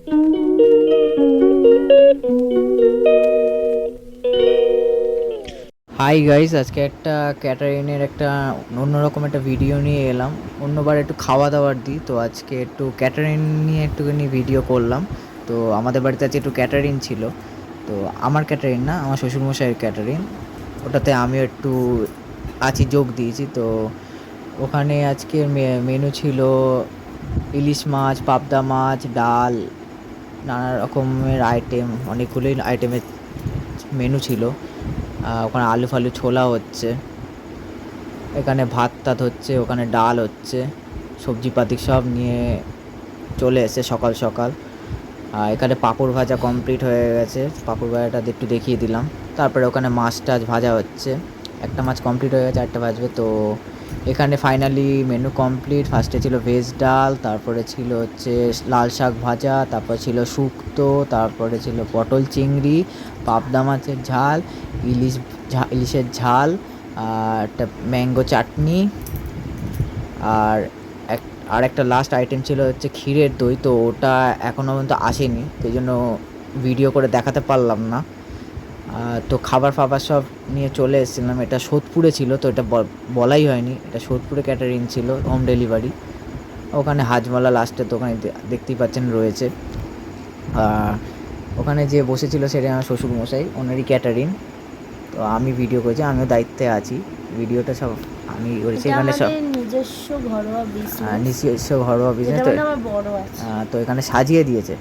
Hi guys, আজকে একটা ক্যাটারিংয়ের একটা অন্যরকম একটা ভিডিও নিয়ে এলাম। অন্যবার একটু খাওয়া দাওয়ার দিই, তো আজকে একটু ক্যাটারিং নিয়ে একটুখানি ভিডিও করলাম। তো আমাদের বাড়িতে আজকে একটু ক্যাটারিং ছিল। তো আমার ক্যাটারিং না, আমার শ্বশুরমশাইয়ের ক্যাটারিং, ওটাতে আমিও একটু আছি, যোগ দিয়েছি। তো ওখানে আজকের মেনু ছিল ইলিশ মাছ, পাবদা মাছ, ডাল, নানা রকমের আইটেম, অনেকগুলোই আইটেমের মেনু ছিল। ওখানে আলু ফালু ছোলা হচ্ছে, এখানে ভাত টাত হচ্ছে, ওখানে ডাল হচ্ছে, সবজিপাতি সব নিয়ে চলে এসে সকাল সকাল। এখানে পাঁপড় ভাজা কমপ্লিট হয়ে গেছে, পাঁপড় ভাজাটা একটু দেখিয়ে দিলাম। তারপরে ওখানে মাছ টাছ ভাজা হচ্ছে, একটা মাছ কমপ্লিট হয়ে গেছে, একটা ভাজবে। তো এখানে ফাইনালি মেনু কমপ্লিট। ফার্স্টে ছিল ভেজ ডাল, তারপরে ছিল হচ্ছে লাল শাক ভাজা, তারপর ছিল শুক্তো, তারপরে ছিল পটল চিংড়ি, পাবদা মাছের ঝাল, ইলিশের ঝাল, আর একটা ম্যাঙ্গো চাটনি, আর আর একটা লাস্ট আইটেম ছিল হচ্ছে ক্ষীরের দই। তো ওটা এখনও পর্যন্ত আসেনি, সেই জন্য ভিডিও করে দেখাতে পারলাম না। তো খাবার ফাবার সব নিয়ে চলে এসেছিলাম। এটা সোদপুরে ছিল, তো এটা বলাই হয়নি, এটা সোদপুরে ক্যাটারিং ছিল, হোম ডেলিভারি। ওখানে হাজমলা লাস্টের দোকানে দেখতেই পাচ্ছেন রয়েছে। ওখানে যে বসেছিল সেটা আমার শ্বশুরমশাই, ওনারই ক্যাটারিং। তো আমি ভিডিও করেছি, আমিও দায়িত্বে আছি, ভিডিওটা সব আমি করেছি। এখানে সব নিজস্ব ঘরোয়া বিজনেস, নিজস্ব ঘরোয়া বিজনেস। তো আমার বড় আছে। তো এখানে সাজিয়ে দিয়েছে,